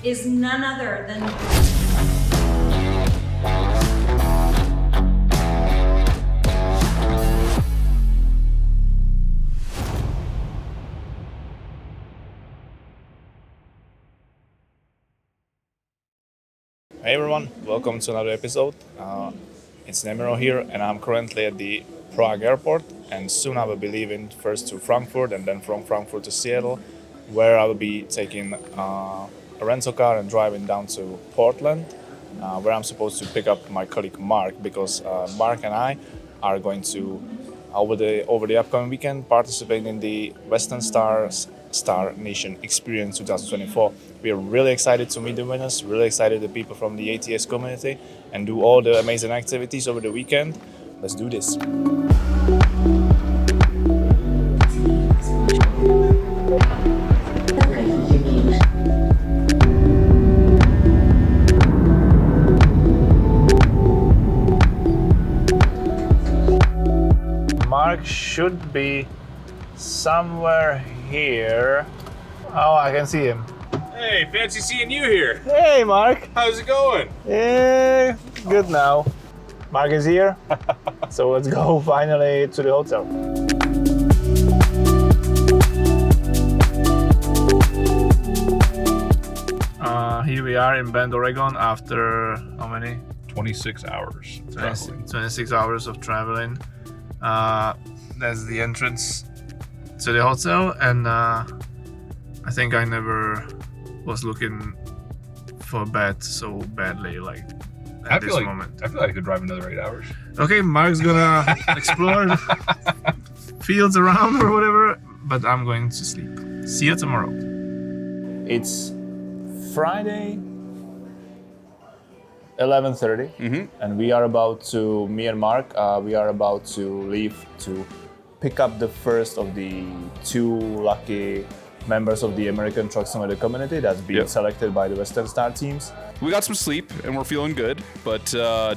is none other than Hey everyone, welcome to another episode. It's Nemiro here, and I'm currently at the Prague airport, and soon I will be leaving first to Frankfurt and then from Frankfurt to Seattle, where I will be taking a rental car and driving down to Portland, where I'm supposed to pick up my colleague Mark, because Mark and I are going to, over the upcoming weekend, participate in the Western Star Nation Experience 2024. We are really excited to meet the winners, really excited the people from the ATS community, and do all the amazing activities over the weekend. Let's do this. Mark should be somewhere here. Oh, I can see him. Hey, fancy seeing you here. Hey, Mark. How's it going? Yeah, good now. Mark is here. So let's go finally to the hotel. Here we are in Bend, Oregon after how many? 26 hours. 26 hours of traveling. That's the entrance to the hotel, and I think I never was looking for a bed so badly like at this moment. I feel like I could drive another 8 hours. Okay, Mark's gonna explore the fields around or whatever, but I'm going to sleep. See you tomorrow. It's Friday, 11:30, and we are about to, me and Mark, we are about to leave to pick up the first of the two lucky members of the American Truck Simulator community that's being selected by the Western Star teams. We got some sleep and we're feeling good, but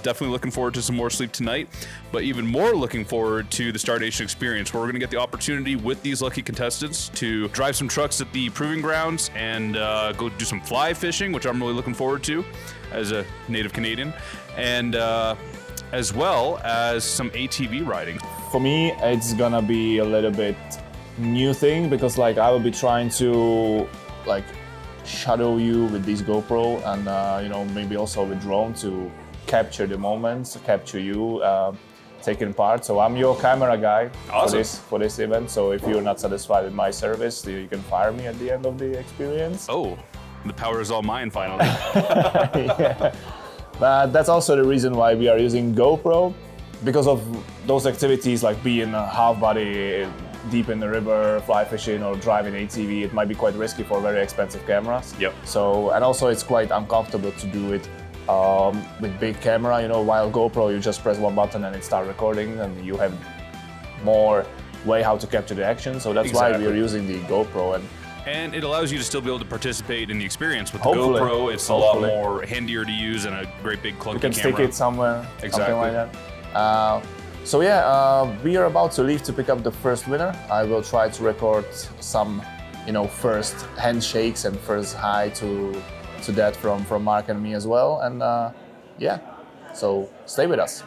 definitely looking forward to some more sleep tonight. But even more looking forward to the Star Nation experience, where we're going to get the opportunity with these lucky contestants to drive some trucks at the proving grounds and go do some fly fishing, which I'm really looking forward to as a native Canadian, and as well as some ATV riding. For me, it's gonna be a little bit new thing, because like I will be trying to like shadow you with this GoPro and maybe also with drone to capture the moments, capture you taking part. So I'm your camera guy. Awesome. for this event. So if you're not satisfied with my service, you can fire me at the end of the experience. Oh, the power is all mine finally. Yeah. But that's also the reason why we are using GoPro, because of those activities like being half body deep in the river, fly fishing, or driving ATV. It might be quite risky for very expensive cameras. Yep. So, and also it's quite uncomfortable to do it with big camera. While GoPro, you just press one button and it starts recording, and you have more way how to capture the action. So that's why we are using the GoPro. And it allows you to still be able to participate in the experience. With the Hopefully. GoPro, it's a lot more handier to use and a great big clunky You can camera. stick it somewhere, Exactly. something like that. So yeah, we are about to leave to pick up the first winner. I will try to record some, first handshakes and first hi to that from Mark and me as well. And yeah, so stay with us.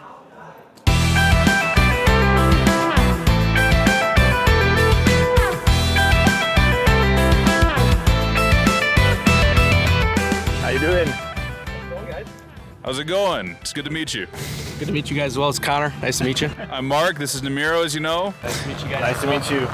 How you doing? How's it going? It's good to meet you. Good to meet you guys as well. It's Connor. Nice to meet you. I'm Mark. This is Nemiro, as you know. Nice to meet you guys. Nice to meet you.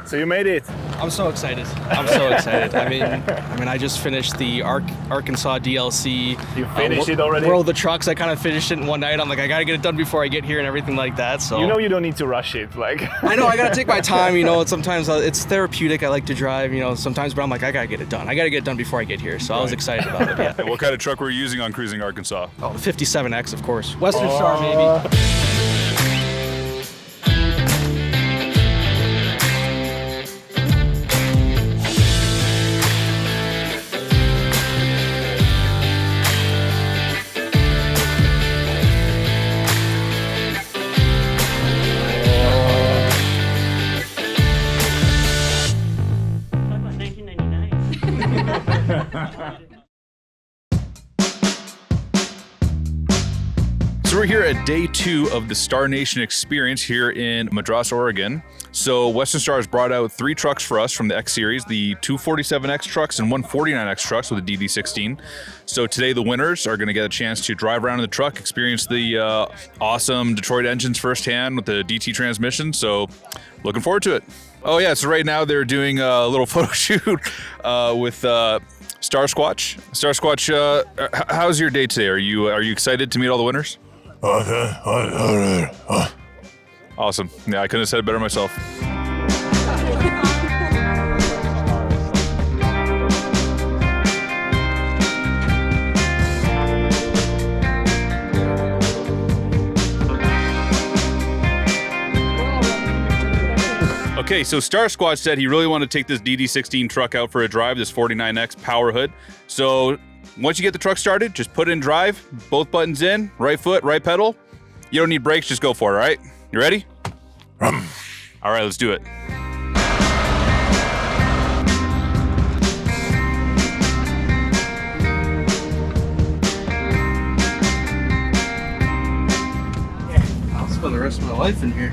So you made it. I'm so excited. I'm so excited. I mean, I just finished the Arkansas DLC. You finished it already? World of the Trucks. I kind of finished it in one night. I'm like, I gotta get it done before I get here and everything like that. So you don't need to rush it. Like I know I gotta take my time. Sometimes it's therapeutic. I like to drive. Sometimes, but I'm like, I gotta get it done. I gotta get it done before I get here. So I was excited about it. Yeah. And what kind of truck were you using on cruising Arkansas? Oh, the 57X, of course. Western Star, maybe. Talk about 1999. So we're here at day 2 of the Star Nation experience here in Madras, Oregon. So Western Star has brought out 3 trucks for us from the X Series, the 247X trucks and 149X trucks with a DD16. So today the winners are going to get a chance to drive around in the truck, experience the awesome Detroit engines firsthand with the DT transmission. So looking forward to it. Oh yeah, so right now they're doing a little photo shoot with Star Squatch. Star Squatch, how's your day today? Are you excited to meet all the winners? Awesome. Yeah, I couldn't have said it better myself. Okay, so Star Squatch said he really wanted to take this DD16 truck out for a drive, this 49X power hood. So once you get the truck started, just put it in drive, both buttons in, right foot, right pedal. You don't need brakes, just go for it, all right? You ready? All right, let's do it. I'll spend the rest of my life in here.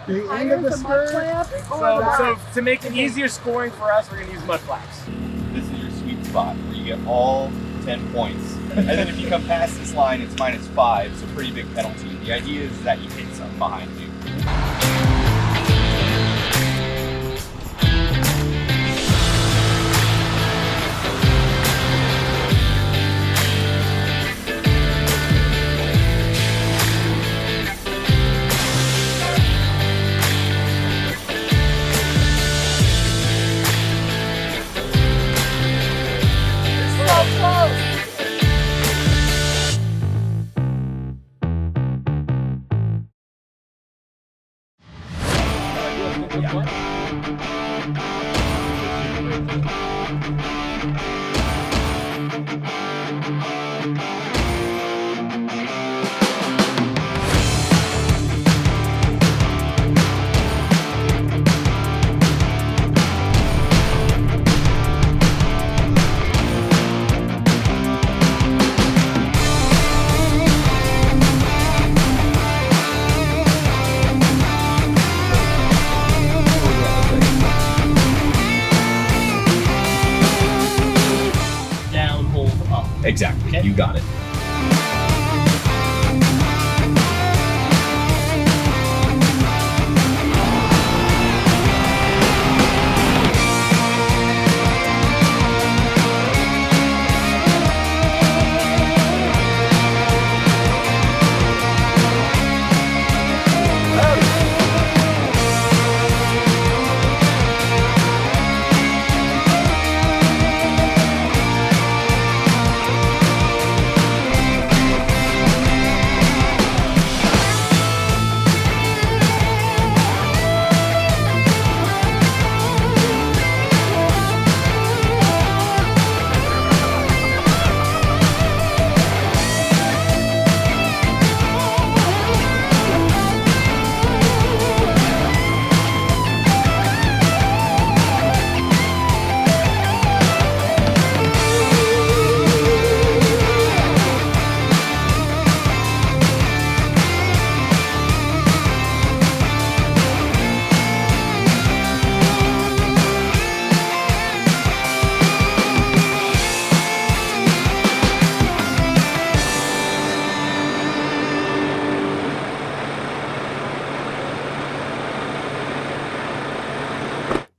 The end of the skirt. So to make it easier scoring for us, we're going to use mud flaps. This is your sweet spot where you get all 10 points. And then if you come past this line, it's -5, so pretty big penalty. The idea is that you hit something behind you.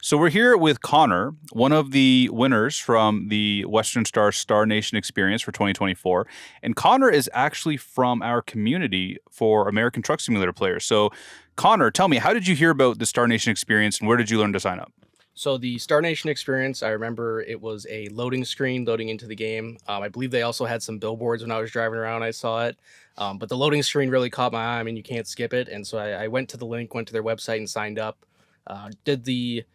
So we're here with Connor, one of the winners from the Western Star Nation Experience for 2024. And Connor is actually from our community for American Truck Simulator players. So Connor, tell me, how did you hear about the Star Nation Experience and where did you learn to sign up? So the Star Nation Experience, I remember it was a loading screen loading into the game. I believe they also had some billboards when I was driving around. I saw it. But the loading screen really caught my eye. I mean, you can't skip it. And so I went to the link, went to their website and signed up. Did the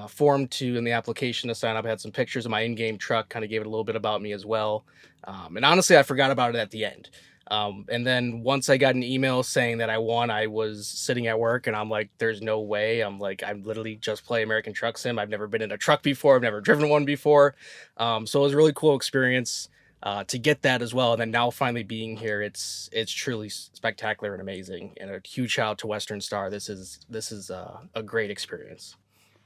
form in the application to sign up. I had some pictures of my in-game truck, kind of gave it a little bit about me as well. And honestly, I forgot about it at the end. And then once I got an email saying that I won, I was sitting at work and I'm like, there's no way. I'm literally just play American Truck Sim. I've never been in a truck before. I've never driven one before. So it was a really cool experience to get that as well. And then now finally being here, it's truly spectacular and amazing. And a huge shout out to Western Star. This is a great experience.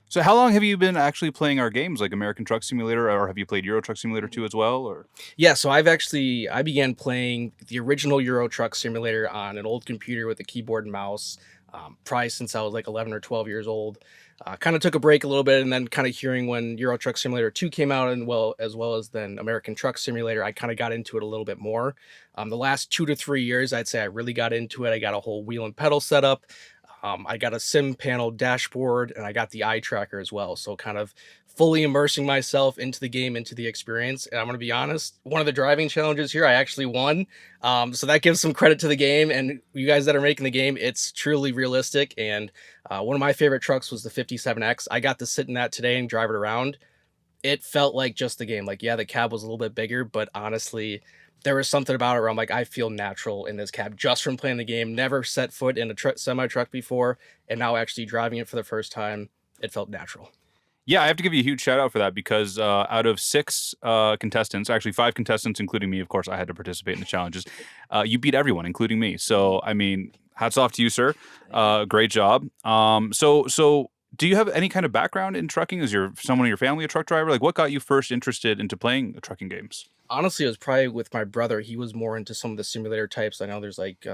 So how long have you been actually playing our games like American Truck Simulator, or have you played Euro Truck Simulator 2 as well? Or Yeah, so I began playing the original Euro Truck Simulator on an old computer with a keyboard and mouse, probably since I was like 11 or 12 years old. Kind of took a break a little bit, and then kind of hearing when Euro Truck Simulator 2 came out, and as well as then American Truck Simulator, I kind of got into it a little bit more. The last 2 to 3 years, I'd say I really got into it. I got a whole wheel and pedal setup. I got a sim panel dashboard, and I got the eye tracker as well. So kind of fully immersing myself into the game, into the experience. And I'm going to be honest, one of the driving challenges here, I actually won. So that gives some credit to the game. And you guys that are making the game, it's truly realistic. And one of my favorite trucks was the 57X. I got to sit in that today and drive it around. It felt like just the game. Like, yeah, the cab was a little bit bigger, but honestly, there was something about it where I'm like, I feel natural in this cab just from playing the game. Never set foot in a semi-truck before, and now actually driving it for the first time, it felt natural. yeah, I have to give you a huge shout out for that because out of 6 contestants, actually 5 contestants, including me, of course, I had to participate in the challenges. You beat everyone, including me. So, I mean, hats off to you, sir. Great job. So do you have any kind of background in trucking? Is someone in your family a truck driver? Like, what got you first interested into playing trucking games? Honestly, it was probably with my brother. He was more into some of the simulator types. I know there's like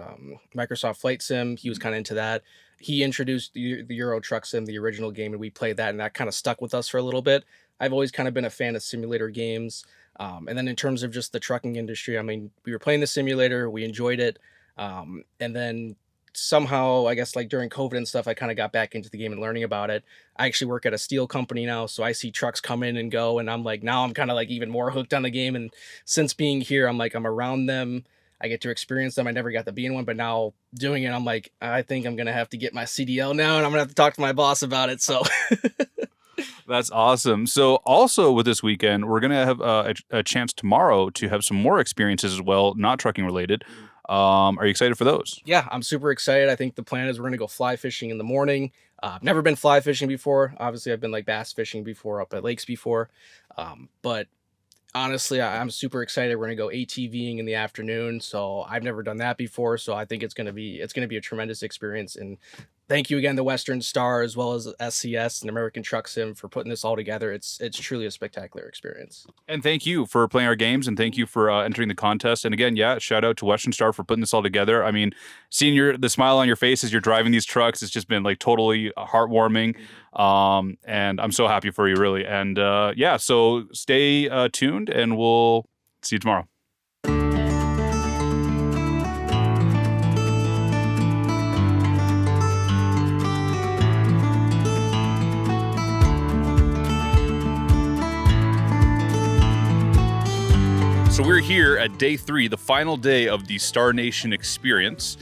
Microsoft Flight Sim. He was kind of into that. He introduced the Euro Truck Sim, the original game, and we played that, and that kind of stuck with us for a little bit. I've always kind of been a fan of simulator games. And then in terms of just the trucking industry, I mean, we were playing the simulator, we enjoyed it. And then somehow, I guess like during COVID and stuff, I kind of got back into the game and learning about it. I actually work at a steel company now, so I see trucks come in and go, and I'm like, now I'm kind of like even more hooked on the game. And since being here, I'm around them. I get to experience them. I never got to be in one, but now doing it, I'm like, I think I'm gonna have to get my CDL now, and I'm gonna have to talk to my boss about it. So That's awesome. So also with this weekend, we're going to have a chance tomorrow to have some more experiences as well, not trucking related. Are you excited for those? yeah, I'm super excited. I think the plan is we're gonna go fly fishing in the morning. I've never been fly fishing before. Obviously, I've been like bass fishing before up at lakes before. But honestly, I'm super excited. We're gonna go ATVing in the afternoon. So I've never done that before. So I think it's gonna be a tremendous experience. And thank you again to Western Star as well as SCS and American Truck Sim for putting this all together. It's truly a spectacular experience. And thank you for playing our games, and thank you for entering the contest. And again, yeah, shout out to Western Star for putting this all together. I mean, seeing the smile on your face as you're driving these trucks, it's just been like totally heartwarming. And I'm so happy for you, really. And yeah, so stay tuned, and we'll see you tomorrow. So we're here at day 3, the final day of the Star Nation experience.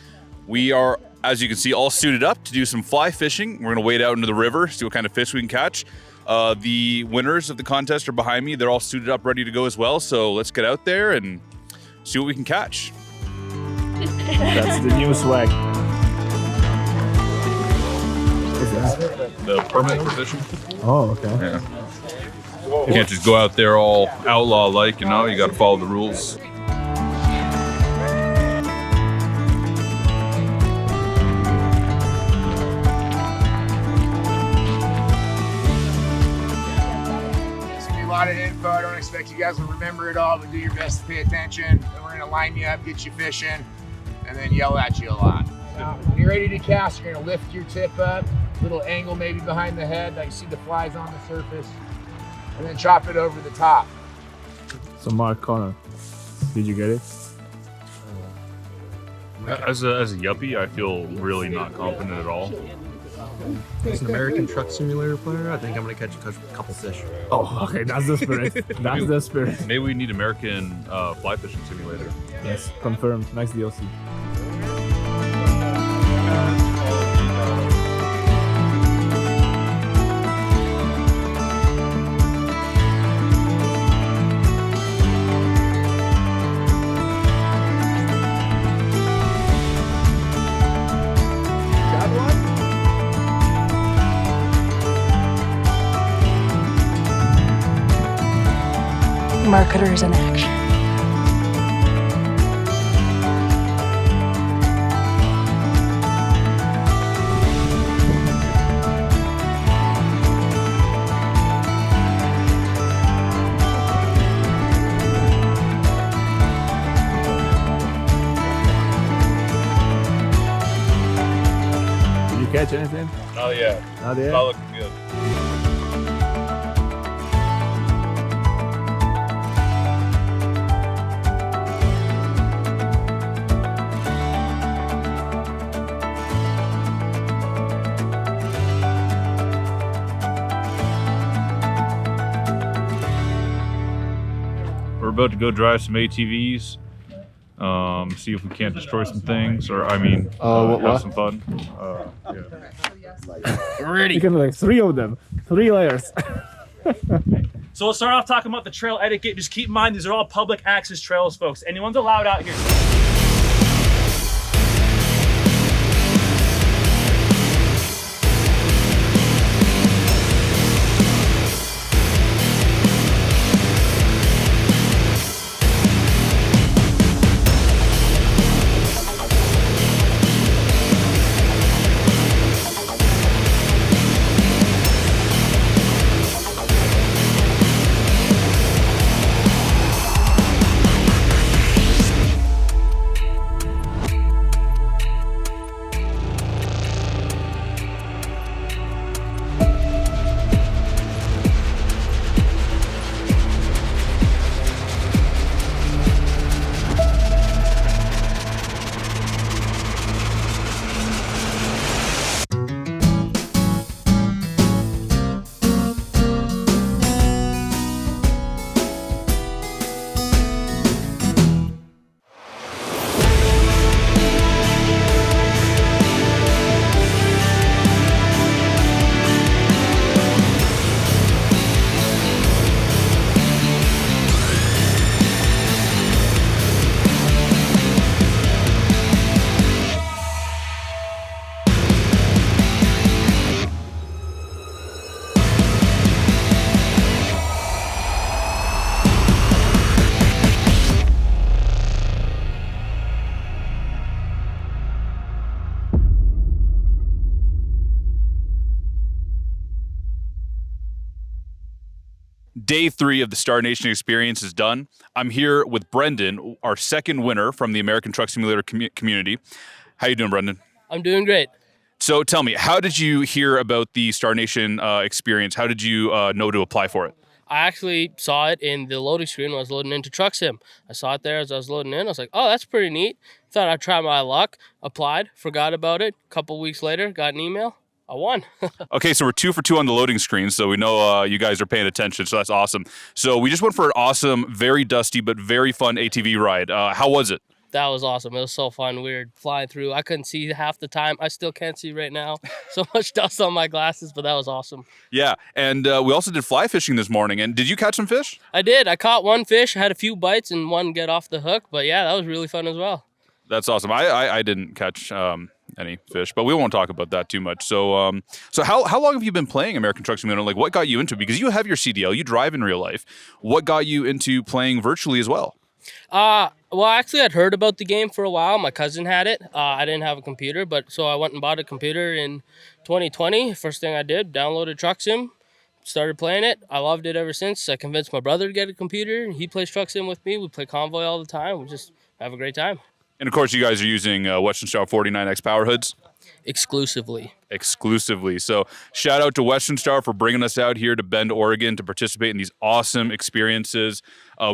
We are, as you can see, all suited up to do some fly fishing. We're gonna wade out into the river, see what kind of fish we can catch. The winners of the contest are behind me. They're all suited up, ready to go as well. So let's get out there and see what we can catch. That's the new swag. The permit for fishing. Oh, okay. Yeah. You can't just go out there all outlaw-like, you know. You got to follow the rules. A lot of info. I don't expect you guys to remember it all, but do your best to pay attention. And we're gonna line you up, get you fishing, and then yell at you a lot. Now, when you're ready to cast, you're gonna lift your tip up, little angle maybe behind the head, like you see the flies on the surface, and then chop it over the top. So Mark, Connor, did you get it? As a yuppie, I feel really not confident at all. As an American Truck Simulator player, I think I'm gonna catch a couple fish. Oh, okay, that's the spirit. That's the spirit. Maybe we need American fly fishing simulator. Yes, confirmed. Nice DLC. Marketers in action. Did you catch anything? Oh yeah, Not yet. not looking good. We're about to go drive some ATVs, see if we can't destroy some things, or have some fun. You can like 3 of them, 3 layers. So we'll start off talking about the trail etiquette. Just keep in mind, these are all public access trails, folks. Anyone's allowed out here. Day 3 of the Star Nation experience is done. I'm here with Brendan, our second winner from the American Truck Simulator community. How you doing, Brendan? I'm doing great. So tell me, how did you hear about the Star Nation experience? How did you know to apply for it? I actually saw it in the loading screen when I was loading into Truck Sim. I saw it there as I was loading in. I was like, oh, that's pretty neat. Thought I'd try my luck. Applied, forgot about it. A couple weeks later, got an email. I won. Okay, so we're 2 for 2 on the loading screen, so we know you guys are paying attention, so that's awesome. So we just went for an awesome, very dusty, but very fun ATV ride. How was it? That was awesome. It was so fun. We were flying through. I couldn't see half the time. I still can't see right now. So much dust on my glasses, but that was awesome. Yeah, and we also did fly fishing this morning. And did you catch some fish? I did. I caught one fish, had a few bites, and one get off the hook. But yeah, that was really fun as well. That's awesome. I didn't catch any fish, but we won't talk about that too much. So so how long have you been playing American Truck Simulator? Like, what got you into it? Because you have your CDL, you drive in real life. What got you into playing virtually as well? Well, actually, I'd heard about the game for a while. My cousin had it. I didn't have a computer, but so I went and bought a computer in 2020. First thing I did, downloaded Truck Sim, started playing it. I loved it ever since. I convinced my brother to get a computer. He plays Truck Sim with me. We play Convoy all the time. We just have a great time. And of course, you guys are using Western Star 49X power hoods. Exclusively. So shout out to Western Star for bringing us out here to Bend, Oregon to participate in these awesome experiences.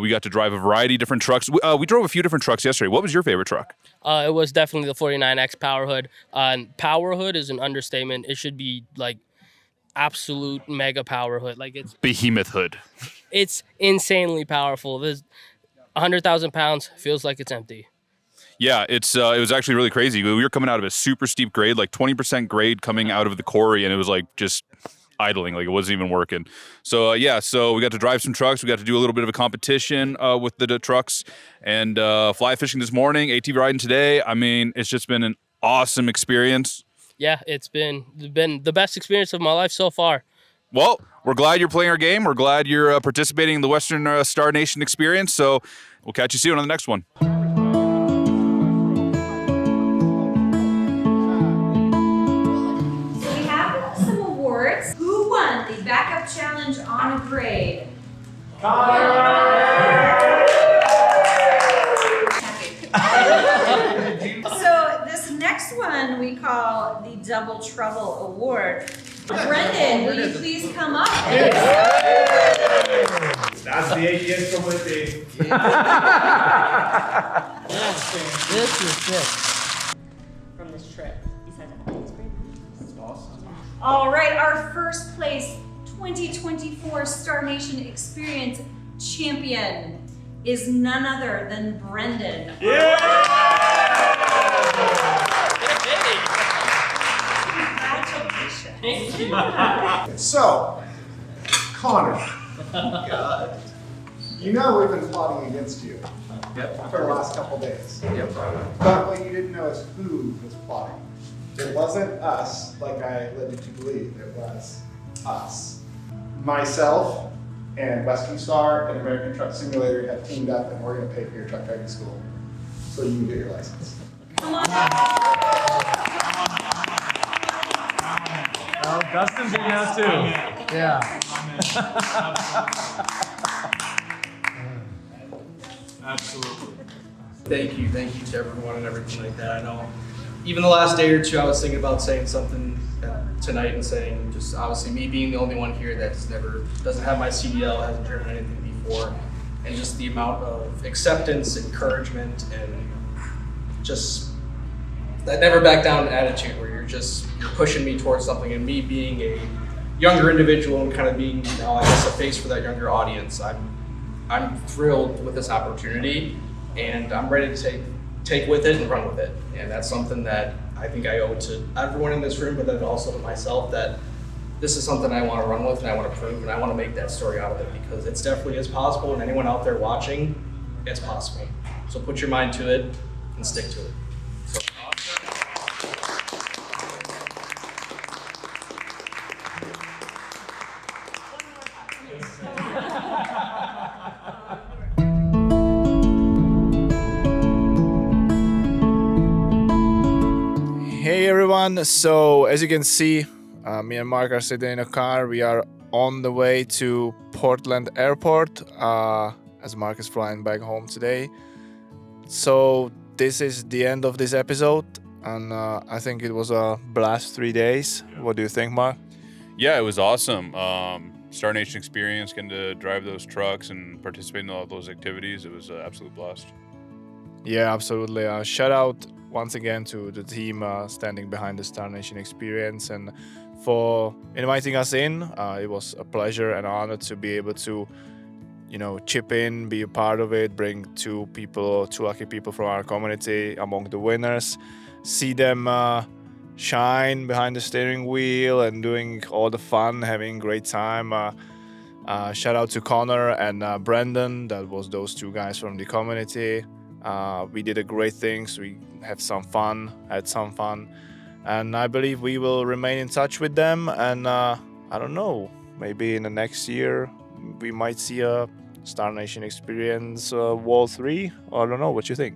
We got to drive a variety of different trucks. We drove a few different trucks yesterday. What was your favorite truck? It was definitely the 49X power hood. Power hood is an understatement. It should be like absolute mega power hood. Like it's Behemoth hood. It's insanely powerful. There's 100,000 pounds, feels like it's empty. Yeah, it was actually really crazy. We were coming out of a super steep grade, like 20% grade coming out of the quarry, and it was like just idling, like it wasn't even working. So so we got to drive some trucks. We got to do a little bit of a competition with the trucks, and fly fishing this morning, ATV riding today. I mean, it's just been an awesome experience. Yeah, it's been the best experience of my life so far. Well, we're glad you're playing our game. We're glad you're participating in the Western Star Nation experience. So we'll catch you soon on the next one. Who won the backup challenge on a grade? So this next one we call the Double Trouble Award. Brendan, will you please come up? That's the ATS publicity. This is sick. From this trip. All right, our first place 2024 Star Nation Experience champion is none other than Brendan. Yeah! Congratulations. So, Connor, you know we've been plotting against you for the last couple days. But what you didn't know is who was plotting. It wasn't us, like I led you to believe. It was us. Myself and Western Star and American Truck Simulator have teamed up, and we're going to pay for your truck driving school so you can get your license. Come on. Oh, Dustin's in now too. Yeah. Absolutely. Thank you to everyone and everything like that. I know even the last day or two, I was thinking about saying something tonight and saying, just obviously me being the only one here that's doesn't have my CDL, hasn't driven anything before, and just the amount of acceptance, encouragement, and just that never back down attitude where you're pushing me towards something, and me being a younger individual and kind of being, I guess, a face for that younger audience. I'm thrilled with this opportunity, and I'm ready to take with it and run with it. And that's something that I think I owe to everyone in this room, but then also to myself, that this is something I want to run with and I want to prove, and I want to make that story out of it, because it's definitely is possible, and anyone out there watching, it's possible. So put your mind to it and stick to it. So. Hey everyone, so as you can see, me and Mark are sitting in a car. We are on the way to Portland Airport as Mark is flying back home today. So this is the end of this episode, and I think it was a blast 3 days. What do you think, Mark? Yeah, it was awesome. Star Nation experience, getting to drive those trucks and participate in all those activities. It was an absolute blast. Yeah, absolutely. Shout out once again to the team standing behind the Star Nation experience and for inviting us in. It was a pleasure and honor to be able to, chip in, be a part of it, bring two lucky people from our community among the winners, see them shine behind the steering wheel and doing all the fun, having a great time. Shout out to Connor and Brendan. That was those two guys from the community. We did a great things. We had some fun, and I believe we will remain in touch with them. And I don't know, maybe in the next year we might see a Star Nation Experience Wall 3. I don't know. What you think?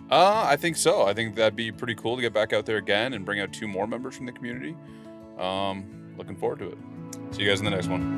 I think so. I think that'd be pretty cool to get back out there again and bring out 2 more members from the community. Looking forward to it. See you guys in the next one.